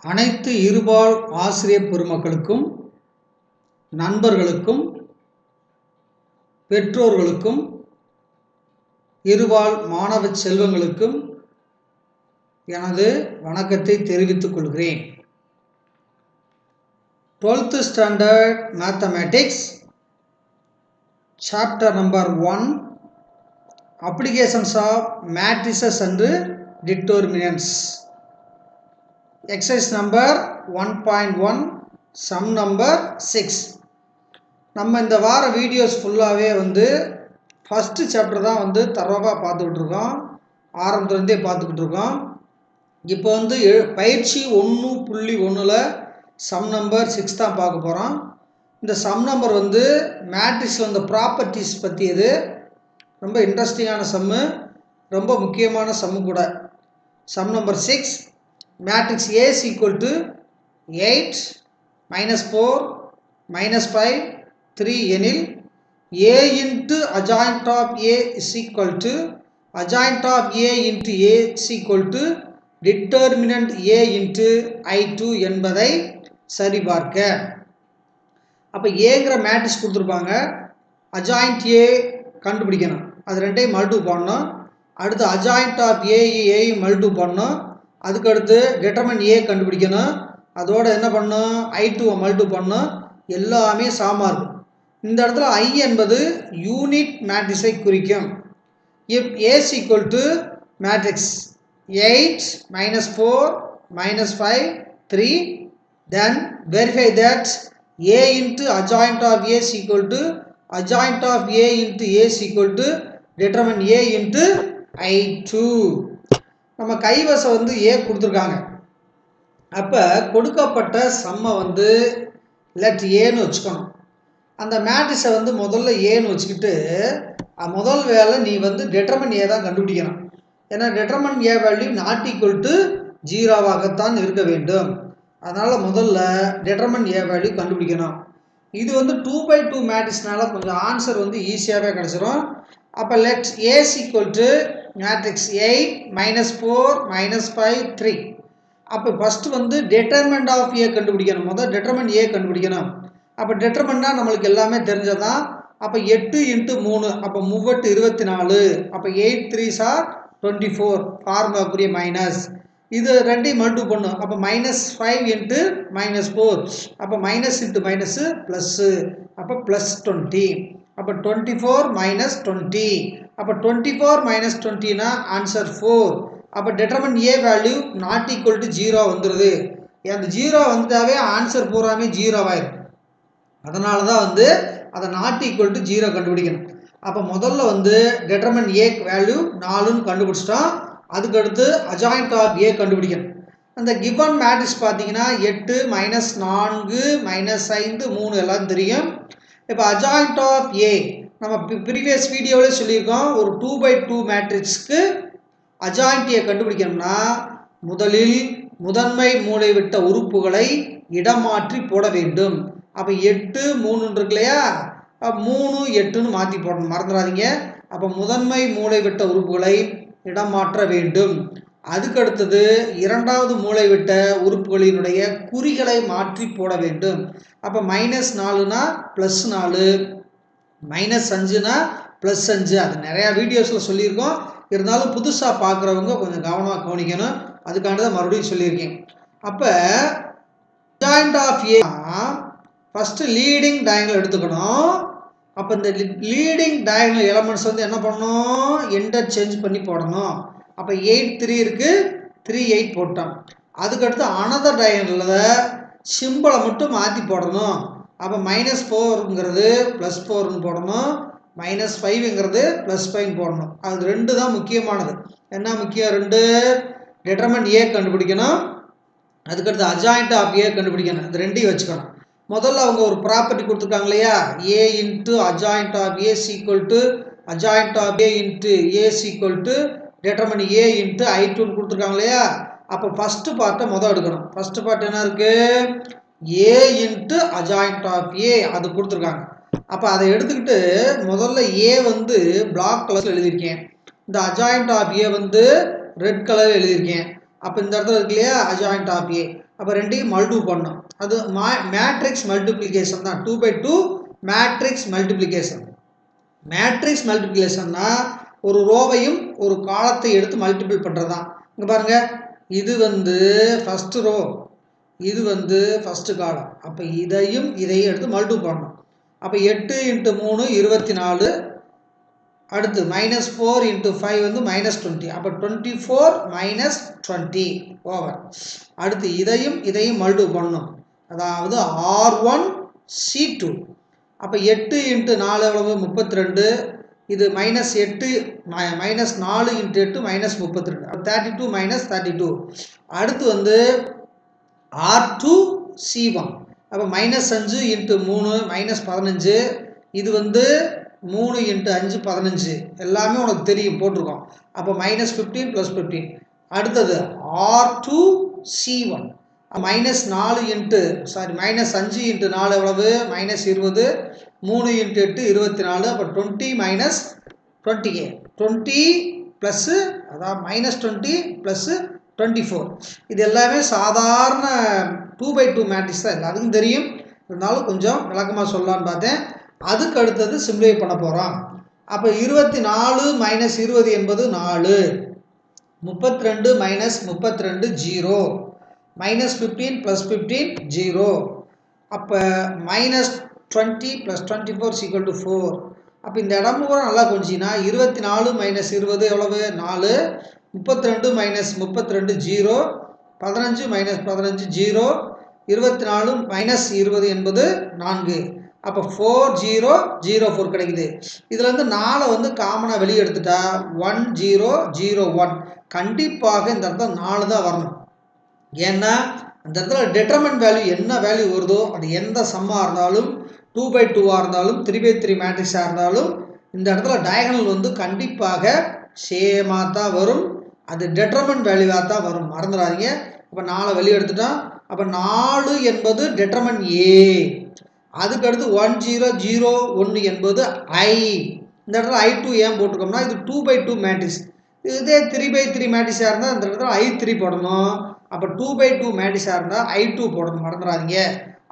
அனைத்து இருபால் ஆசிரியர் பெருமக்களுக்கும் நண்பர்களுக்கும் பெற்றோர்களுக்கும் இருபால் மாணவ செல்வங்களுக்கும் எனது வணக்கத்தை தெரிவித்துக் கொள்கிறேன். 12th Standard Mathematics Chapter number 1 Applications of Matrices and Determinants. Exercise number 1.1 Sum number 6. நம்ம இந்த வார வீடியோஸ் ஃபுல்லாகவே ஃபஸ்ட்டு சாப்டர் தான் தரவாக பார்த்துக்கிட்டு இருக்கோம். ஆரம்பத்துலேருந்தே பார்த்துக்கிட்டு இருக்கோம். இப்போ பயிற்சி 1.1ல் சம் நம்பர் 6 தான் பார்க்க போகிறோம். இந்த சம் நம்பர் மேட்ரிக்ஸில் ப்ராப்பர்ட்டிஸ் பற்றியது. ரொம்ப இன்ட்ரெஸ்டிங்கான சம்மு, ரொம்ப முக்கியமான சம்மு கூட. Sum number 6, matrix A is equal to 8, -4, -5, 3 எனில் A into adjoint of A is equal to adjoint of A into A is equal to determinant A into I2 என்பதை சரிபார்க்க. அப்போ ஏங்கிற மேட்ரிக்ஸ் கொடுத்துருப்பாங்க, adjoint A கண்டுபிடிக்கணும். அது ரெண்டையும் மல்டிபிள் பண்ணணும். அடுத்து adjoint of ஏயும் மல்டிபிள் பண்ணணும். அதுக்கடுத்து determinant A கண்டுபிடிக்கணும். அதோட என்ன பண்ணணும், I2 மல்டிபிள் பண்ணணும். எல்லாமே சமமாக இருக்கும். இந்த இடத்துல I என்பது யூனிட் மேட்ரிக்ஸை குறிக்கும். If A is equal to matrix 8, -4, -5, 3, then verify that A into adjoint of A is equal to adjoint of A into A is equal to determine A into I2. நம்ம கைவசம் A கொடுத்துருக்காங்க. அப்போ கொடுக்கப்பட்ட சம்மை let ஏன்னு வச்சுக்கணும். அந்த மேட்ரிக்ஸை முதல்ல ஏன்னு வச்சுக்கிட்டு முதல் வேலை நீ டெட்டர்மன் ஏ தான் கண்டுபிடிக்கணும். ஏன்னா டெட்டர்மன் A value not equal to 0வாகத்தான் இருக்க வேண்டும். அதனால் முதல்ல டெட்டர்மன் ஏ வேல்யூ கண்டுபிடிக்கணும். இது 2/2 மேட்ரிக்ஸ்னால கொஞ்சம் ஆன்சர் ஈஸியாகவே கிடச்சிரும். அப்போ let A is equal to matrix 8, -4, -5, 3. அப்போ ஃபஸ்ட்டு டெட்டர்மெண்ட் ஆஃப் ஏ கண்டுபிடிக்கணும். முதல் டெட்டர்மெண்ட் ஏ கண்டுபிடிக்கணும். அப்போ டெட்டர்மெண்ட்னா நம்மளுக்கு எல்லாமே தெரிஞ்சதான். அப்போ 8 × 3, அப்போ 3 24. அப்போ 8 3s are 24, ஃபார்முலாக்குரிய மைனஸ். இது ரெண்டையும் மல்டிபிள் பண்ணும். அப்போ -5 × -4, அப்போ மைனஸ் இன்ட்டு மைனஸு ப்ளஸ்ஸு, அப்போ +20. அப்போ 24 - 20. அப்போ 24 - 20னா ஆன்சர் 4. அப்போ டெட்டர்மன் A value not equal to 0 வந்துடுது. அந்த 0 வந்துட்டாவே ஆன்சர் பூராமே 0 ஆயிடும். அதனால தான் அதை நாட் ஈக்குவல் டு 0 கண்டுபிடிக்கணும். அப்போ முதல்ல டெட்டர்மன் ஏ வேல்யூ 4ன்னு கண்டுபிடிச்சிட்டோம். அதுக்கடுத்து அஜாயிண்ட் ஆஃப் ஏ கண்டுபிடிக்கணும். அந்த கிவன் மேட்ரிக்ஸ் பார்த்தீங்கன்னா 8, -4, -5, 3 எல்லாம் தெரியும். இப்போ அஜாயிண்ட் ஆஃப் ஏ நம்ம ப்ரீவியஸ் வீடியோவிலே சொல்லியிருக்கோம். ஒரு 2/2 மேட்ரிக்ஸ்க்கு அஜாயிண்ட் ஏ கண்டுபிடிக்கணும்னா முதலில் முதன்மை மூலைவிட்ட உறுப்புகளை இடமாற்றி போட வேண்டும். அப்போ 8 3 இருக்கு இல்லையா, 3 8ன்னு மாற்றி போடணும், மறந்துடாதீங்க. அப்போ முதன்மை மூலைவிட்ட உறுப்புகளை இடமாற்ற வேண்டும். அதுக்கடுத்தது இரண்டாவது மூலைவிட்ட உறுப்புகளினுடைய குறிகளை மாற்றி போட வேண்டும். அப்போ -4னா +4, -5னா +5. அது நிறையா வீடியோஸில் சொல்லியிருக்கோம். இருந்தாலும் புதுசாக பார்க்குறவங்க கொஞ்சம் கவனமாக கவனிக்கணும். அதுக்காண்டி தான் மறுபடியும் சொல்லியிருக்கேன். அப்போ adjoint of a first leading diagonal எடுத்துக்கணும். அப்போ இந்த லீடிங் டயங்கல் எலமெண்ட்ஸ் என்ன பண்ணணும், இன்டர்சேஞ்ச் பண்ணி போடணும். அப்போ 8 3 இருக்குது, 3 8 போட்டோம். அதுக்கடுத்து அனதர் டயங்கலில் சிம்பிளை மட்டும் மாற்றி போடணும். அப்போ -4ங்கிறது +4ன்னு போடணும், -5ங்கிறது +5 போடணும். அது 2 தான் முக்கியமானது. என்ன முக்கியம்? 2 டெட்டர்மன் ஏ கண்டுபிடிக்கணும், அதுக்கடுத்து அஜாயிண்ட் ஆஃப் ஏ கண்டுபிடிக்கணும். இது ரெண்டையும் வச்சுக்கணும். முதல்ல அவங்க ஒரு ப்ராப்பர்ட்டி கொடுத்துருக்காங்க இல்லையா, A into adjoint of A equal to adjoint of A into A equal to determinant A into I2ன்னு கொடுத்துருக்காங்க இல்லையா. அப்போ ஃபஸ்ட்டு பார்ட்டை எடுக்கணும். ஃபஸ்ட்டு பார்ட் என்ன இருக்குது, ஏ இன்ட்டு அஜாயிண்ட் ஆஃப் ஏ அது கொடுத்துருக்காங்க. அப்போ அதை எடுத்துக்கிட்டு முதல்ல ஏ பிளாக் கலரில் எழுதியிருக்கேன். இந்த adjoint of a red colour எழுதியிருக்கேன். அப்போ இந்த இடத்துல இருக்கு இல்லையா அஜாயிண்ட் ஆஃப் ஏ, அப்போ ரெண்டையும் மல்டிபிள் பண்ணோம். அது மேட்ரிக்ஸ் மல்டிப்ளிகேஷன் தான். 2/2 மேட்ரிக்ஸ் மல்டிப்ளிகேஷன். மேட்ரிக்ஸ் மல்டிப்ளிகேஷன்னா ஒரு ரோவையும் ஒரு காலத்தை எடுத்து மல்டிபிள் பண்ணுறது தான். இங்கே பாருங்கள், இது வந்து ஃபஸ்ட்டு ரோ, இது வந்து ஃபஸ்ட்டு காலம். அப்போ இதையும் எடுத்து மல்டிபிள் பண்ணணும். அப்போ 8 × 3 24. அடுத்து -4 × 5 வந்து -20. அப்போ 24 - 20 ஓவர். அடுத்து இதையும் மல்டிபிள் பண்ணணும். அதாவது R1C2. அப்போ 8 × 4 எவ்வளவு? 32. இது -8 -4 × 8 -32. 32 - 32. அடுத்து வந்து R2C1. அப்போ -5 × 3 -15. இது வந்து 3 × 5 15. எல்லாமே உனக்கு தெரியும், போட்டிருக்கோம். அப்போ -15 + 15. அடுத்தது R2C1. -5 × 4 எவ்வளவு? -20. 3 × 8 24. அப்போ 20 - 20. 20 ப்ளஸ், அதாவது -20 ப்ளஸ் 24. இது எல்லாமே சாதாரண 2/2 மேட்ரிக்ஸ் தான், எல்லாத்துக்கும் தெரியும். இருந்தாலும் கொஞ்சம் விளக்கமாக சொல்லலான்னு பார்த்தேன். அதுக்கு அடுத்தது சிம்பிளிஃபை பண்ண போகிறோம். அப்போ 24 - 20 என்பது 4. 32 - 32 0. -15 + 15 0. அப்போ -20 + 24 = 4. அப்போ இந்த இடம் கூட நல்லா கொஞ்சின்னா 24 - 20 எவ்வளவு? 4. 32 - 32 0. 15 - 15 0. 24 - 20 என்பது 4. அப்போ 4 0 0 4 கிடைக்குது. இதில் வந்து 4 வந்து காமனாக வெளியே எடுத்துட்டா 1 0 0 1. கண்டிப்பாக இந்த இடத்துல 4 தான் வரணும். ஏன்னா அந்த இடத்துல டெட்டர்மெண்ட் வேல்யூ என்ன வேல்யூ வருதோ, அது எந்த சம்மாக இருந்தாலும், 2/2 இருந்தாலும், 3/3 மேட்ரிக்ஸாக இருந்தாலும், இந்த இடத்துல டயகனல் வந்து கண்டிப்பாக சேமாக தான் வரும். அது டெட்டர்மெண்ட் வேல்யூவாக தான் வரும், மறந்துடாதீங்க. அப்போ 4 வெளியே எடுத்துட்டோம். அப்போ 4 என்பது டெட்டர்மெண்ட் ஏ. அதுக்கடுத்து 1 0 0 1 என்பது ஐ. இந்த இடத்துல I2 ஏன் போட்டிருக்கோம்னா இது 2/2 மேட்ரிக்ஸ். இதே 3/3 மேட்ரிக்ஸாக இருந்தால் இந்த இடத்துல I3 போடணும். அப்போ 2/2 மேட்ரிக்ஸாக இருந்தால் I2 போடணும், மறந்துடாதீங்க.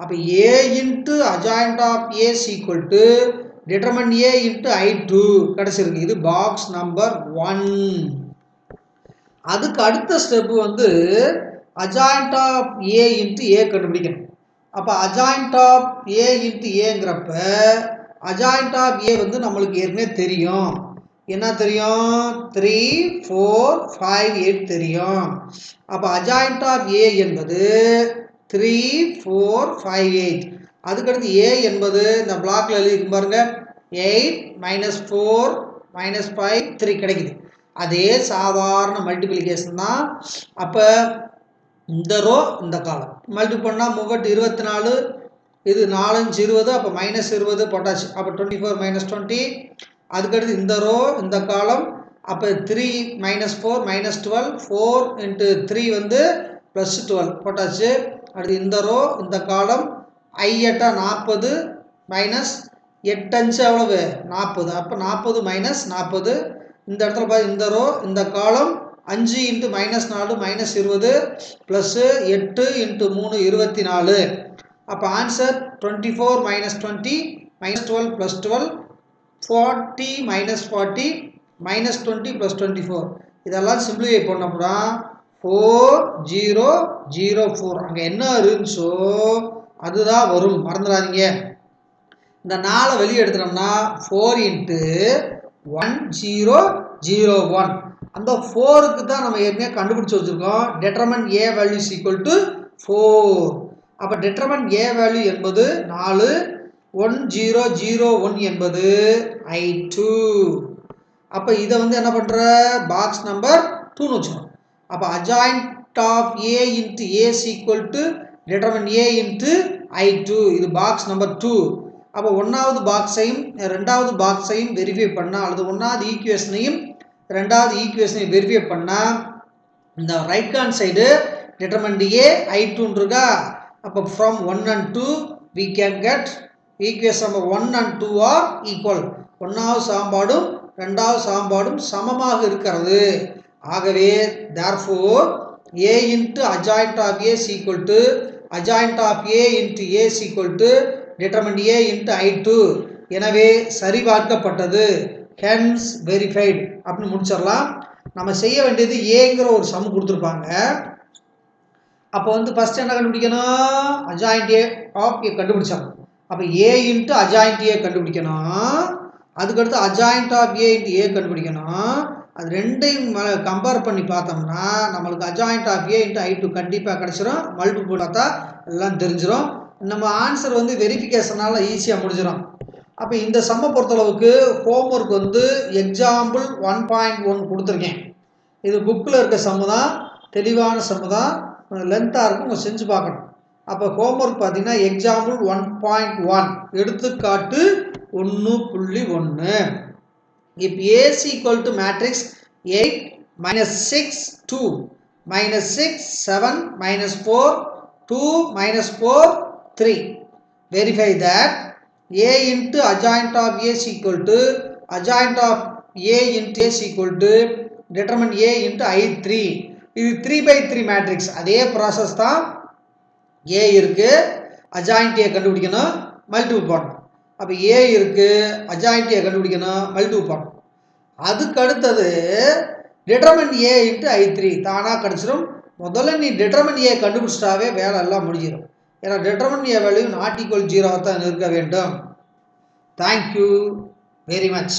அப்போ A × adjoint of A = determine A × I2 கிடச்சிருக்கு. இது பாக்ஸ் நம்பர் 1. அதுக்கு அடுத்த ஸ்டெப்பு வந்து adjoint of A × A கண்டுபிடிக்கணும். அப்போ adjoint of A × Aங்கிறப்ப adjoint of A வந்து நம்மளுக்கு ஏற்கனவே தெரியும். என்ன தெரியும்? 3 4 5 8 தெரியும். அப்போ adjoint of A என்பது 3 4 5 8. அதுக்கடுத்து A என்பது இந்த பிளாக்ல எழுதி பாருங்க, 8 -4 -5 3 கிடைக்குது. அதே சாதாரண மல்டிப்ளிகேஷன் தான். அப்போ இந்த ரோ இந்த காலம் மல்டிபிள் பண்ணால் 3 24. இது 4 5 20. அப்போ -20 போட்டாச்சு. அப்போ 24 - 20. அதுக்கடுத்து இந்த ரோ இந்த காலம். அப்போ 3 -4 -12. 4 × 3 வந்து +12 போட்டாச்சு. அடுத்து இந்த ரோ இந்த காலம். I 8 40 -8 5 எவ்வளவு? 40. அப்போ 40 - 40. இந்த இடத்துல பாரு, இந்த ரோ இந்த காலம். 5 × -4 -20 ப்ளஸ் 8 × 3 24. அப்போ ஆன்சர் 24 - 20 -12 + 12 40 - 40 -20 + 24. இதெல்லாம் சிம்பிளிஃபை பண்ணப்படா 4 0 0 4. அங்கே என்ன இருந்துச்சோ அதுதான் வரும், மறந்துடாதீங்க. இந்த 4 வெளியே எடுத்துட்டோம்னா 4 × 1 0 0 1. அந்த 4க்கு தான் நம்ம ஏற்கனவே கண்டுபிடிச்சு வச்சுருக்கோம். Determinant A value = 4. அப்போ டெட்டர்மெண்ட் A வேல்யூ என்பது 4. 1 0 0 1 என்பது I2. அப்போ இதை வந்து என்ன பண்ணுற? பாக்ஸ் நம்பர் 2ன்னு வச்சுக்கணும். அப்போ adjoint of A × A = determine A × I2. இது பாக்ஸ் நம்பர் 2. அப்போ 1வது பாக்ஸையும் 2வது பாக்ஸையும் வெரிஃபை பண்ணால், அல்லது 1வது ஈக்குவேஷனையும் 2வது ஈக்குவேஷனையும் வெரிஃபை பண்ணால், இந்த right hand side determine A I2 இருக்கா. அப்போ from 1 and 2 we can get equation number 1 and 2 are equal. 1வது சமன்பாடும் 2வது சமன்பாடும் சமமாக இருக்கிறது. ஆகவே therefore A into adjoint of A is equal to adjoint of A into A is equal to determined A into I2. எனவே சரிபார்க்கப்பட்டது, hence verified அப்படின்னு முடிச்சிடலாம். நம்ம செய்ய வேண்டியது ஏங்கிற ஒரு சம் கொடுத்துருப்பாங்க. அப்போ வந்து ஃபர்ஸ்ட் என்ன கண்டுபிடிக்கணும்? adjoint A of A கண்டுபிடிச்சோம். அப்போ A into adjoint A கண்டுபிடிக்கணும். அதுக்கடுத்து adjoint of A into A கண்டுபிடிக்கணும். அது ரெண்டையும் கம்பேர் பண்ணி பார்த்தோம்னா நம்மளுக்கு adjoint of A into I2 கண்டிப்பாக கிடச்சிரும். மல்டிபிள் பார்த்தா எல்லாம் தெரிஞ்சிடும். நம்ம ஆன்சர் வந்து வெரிஃபிகேஷனால ஈஸியாக முடிஞ்சிடும். அப்போ இந்த சம்மை பொறுத்தளவுக்கு ஹோம்ஒர்க் வந்து எக்ஸாம்பிள் 1.1 கொடுத்துருக்கேன். இது புக்கில் இருக்க சம்மு தான், தெளிவான சம்மு தான், லென்த்தாக இருக்கும், உங்கள் செஞ்சு பார்க்கணும். அப்போ ஹோம்ஒர்க் பார்த்தீங்கன்னா எக்ஸாம்பிள் 1.1 எடுத்துக்காட்டு 1.1. If A is equal to matrix 8 minus 6 2 minus 6 7 minus 4 2 minus 4 3, verify that A into adjoint of A is equal to adjoint of A into A is equal to determine A into I3. இது 3/3 matrix. அதே process தான். A இருக்கு, adjoint A கண்டுபிடிக்கணும், multiple பண்ணணும். அப்போ A இருக்கு, adjoint A கண்டுபிடிக்கணும், multiple பண்ணணும். அதுக்கு அடுத்தது determine A into I3 தானாக கிடச்சிடும். முதல்ல நீ determine A கண்டுபிடிச்சிட்டாவே வேலை எல்லாம் முடிஞ்சிடும். ஏன்னா determine A value not equal 0 தான் இருக்க வேண்டும். Thank you very much.